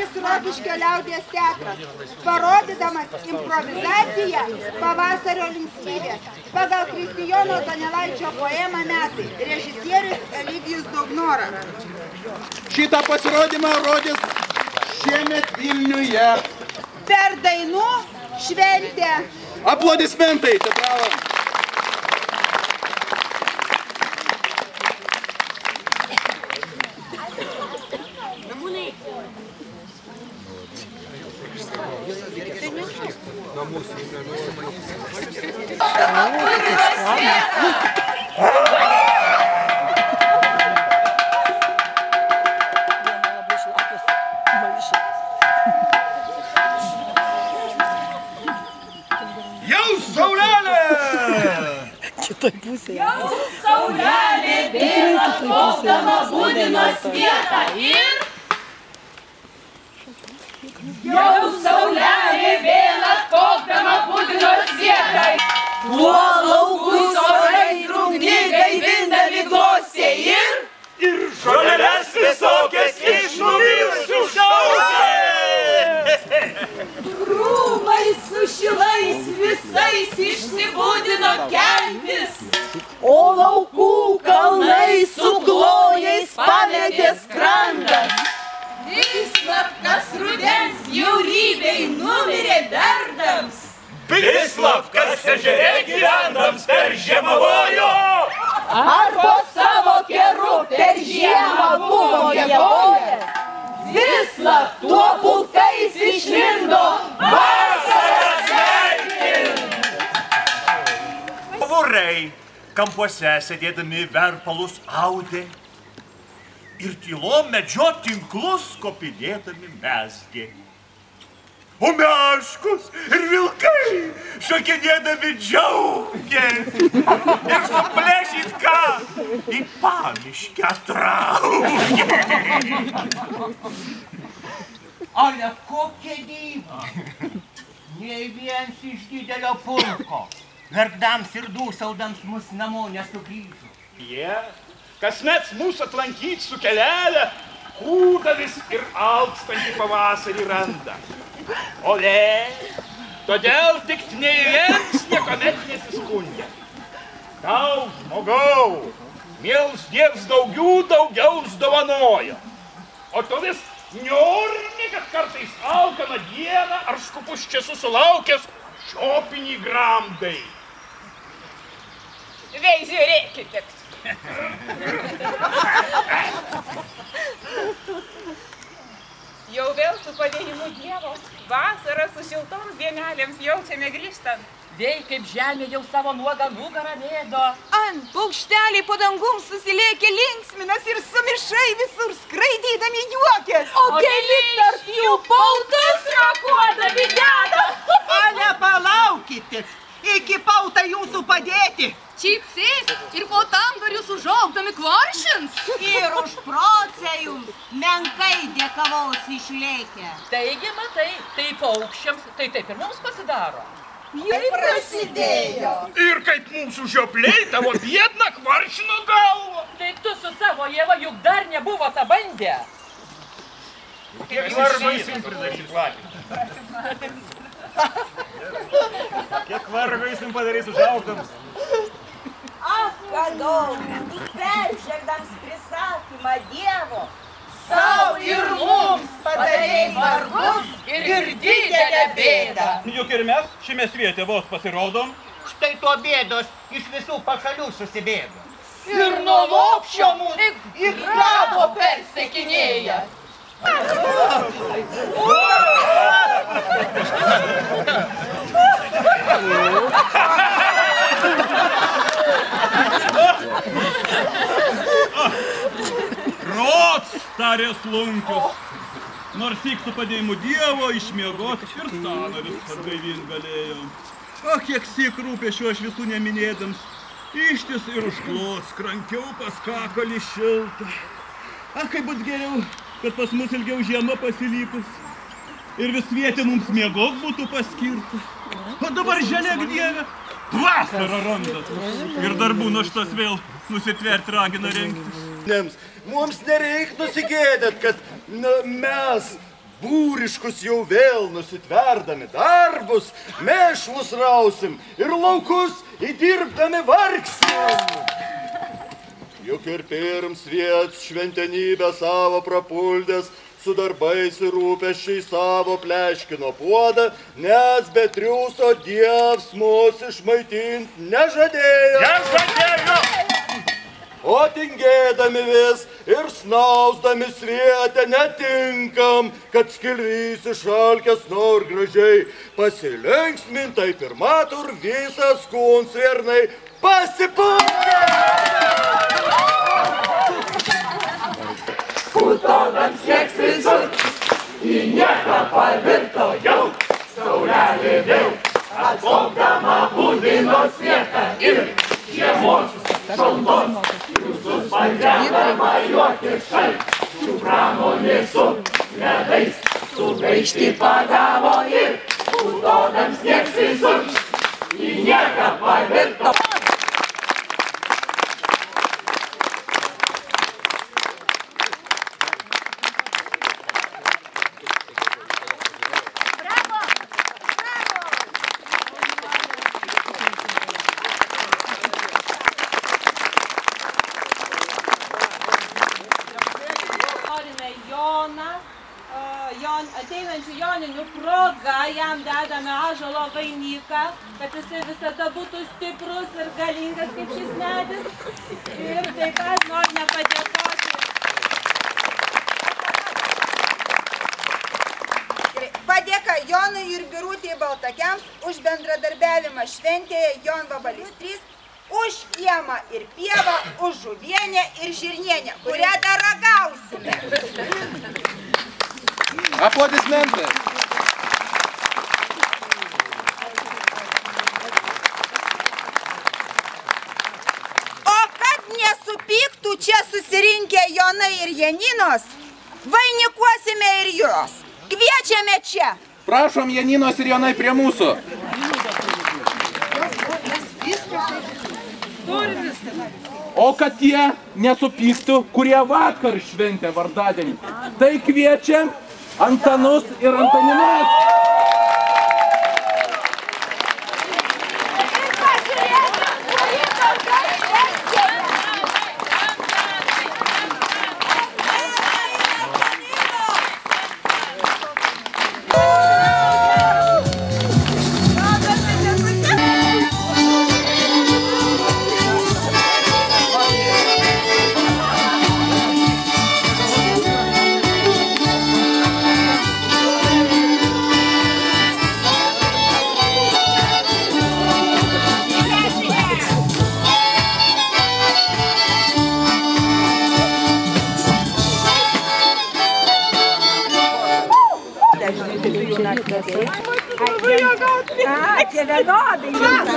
režisierius Rokiškio liaudies teatras, parodydamas improvizaciją Pavasario linksmybės pagal Kristijono Donelaičio poemą Metai, režisierius Eligijus Daugnora. Šitą pasirodymą rodys šiemet Vilniuje. Per dainų šventę. Aplodismentai, teatralams. Jau saulelė vėl atplaukdama būdinos vietą ir... Jau saulelė vėl atplaukdama būdinos vietą. Tuo laukus orai drungni gaivindami glostė ir... Ir žoleles visokias iš nuvilsių šaukė. Krūmai su šilais visais išsibūdino keltis, o laukų kalnai su klojais pametė skrandas. Vislapkas rudens bjaurybei numirė verdams. Vislapkas ežere gyvendams per žiemavojo. Ar po savo keru per žiemą buvo giedojęs. Vislap tuo pulkais išlindo vasarą sveikint. Vorai kampuose sėdėdami verpalus audė ir tylom medžio tinklus kopinėdami mezgė. O meškos ir vilkai šokinėdami džiaugė ir suplėšyt ką į pamiškę traukė. Ale kokia dyva! Nei viens iš didelio pulko, verkdams ir dūsaudams mus namo nesugrįžo. Jie kasmet mūsų atlankyt su kelelė, kūdavis ir alkstantį pavasarį randa. Ole, todėl tik nei viens niekuomet nesiskundė. Tau, žmogau, miels Dievs daugiau dovanojo. O tu vis niurni, kad kartais alkaną dieną ar skupus čia susilaukęs šiopinį gramdai. Vei, žiūrėkit tik. Jau vėl su padėjimu Dievo, vasarą su šiltoms dienelėms jaučiame grįžtant. Vei, kaip žemė jau savo nuogą nugarą vėdo. Ant paukšteliai po dangum susilėkė linksminas ir sumišai visur skraidydami juokės. O keli tarp jų pautus rakuodami deda. Ale palaukit tik, iki pautą jūsų padėti. Čipsės ir po tambarius užaugdami kvaršins. Ir už procę jums menkai dėkavos išlėkė. Taigi, matai, tai paukščiams, tai taip ir mums pasidaro. Jau prasidėjo. Ir kaip mūsų žiopliai tavo biedną kvaršino galvą. Tai tu su savo Ieva juk dar nebuvo tą bandę. Kiek vargo jis jums prisiplatinti? Kiek vargo jis jums padarys užaugdams? Ach, kadau, peržengdams prisakymą Dievo, sau ir mums padarei vargus ir didelę bėdą. Juk ir mes šiame sviete vos pasirodom. Štai to bėdos iš visų pašalių susibėgo. Ir nuo lopšio mūsų ir grabo persekinėja. Rots, tarė slunkius. Nors tik su padėjimu Dievo išmiegot ir sąnarius atgaivint galėjau. O kiek syk rūpesčių aš visų neminėdams. Ištis ir užklos, krankiau pas kakolį šiltą. Ach, kaip būt geriau, kad pas mus ilgiau žiema pasilypus. Ir vis vietė mums miegot būtų paskirta. O dabar žiūrėk, Dieve, vasarą randat. Ir darbų naštas vėl nusitverti ragina rengtis. Mums nereik nusigėdėt, kad mes būriškus jau vėl nusitverdami darbus, mėšlus rausim ir laukus įdirbdami vargsim. Juk ir pirms viets šventenybę savo prapuldęs, su darbais ir rūpesčiais savo pleškino puodą, nes be triūso Dievs mus išmaitint nežadėjo. Nežadėjo! O tingėdami vis ir snausdami svietę netinkam, kad skilvys išalkęs nor gražiai pasilenksmint, taip ir matur visas kunsvernai pasipūkė. Putodams sieks visur, į nieką pavirto jau, saulelė vėl, atplaukdama būdinos vietą ir žiemos šaltos, jūsų spalvedama juokis šalčių pramonė su ledais, sugaišti pagavo ir putodams sieks visur, į nieką pavirto. Ateinančių joninių proga jam dedame ąžuolo vainiką, kad jisai visada būtų stiprus ir galingas kaip šis medis. Ir taip pat norime padėkoti. Padėka Jonui ir Birutei Baltakiams už bendradarbiavimą šventėje Jonvabalis 3, už kiemą ir pievą, už žuvienę ir žirnienę, kurią dar ragausime. Aplodismentai. O kad nesupyktų čia susirinkę Jonai ir Janinos, vainikuosime ir juos. Kviečiame čia. Prašom Janinos ir Jonai prie mūsų. O kad tie nesupyktų, kurie vakar šventė vardadienį, tai kviečiam Antanus ir Antaninas.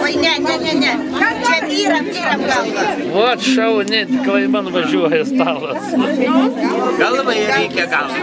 Oi, ne. Čia vyram galvą. Vat šauni, kai man važiuoja stalas. Galvai reikia galvą.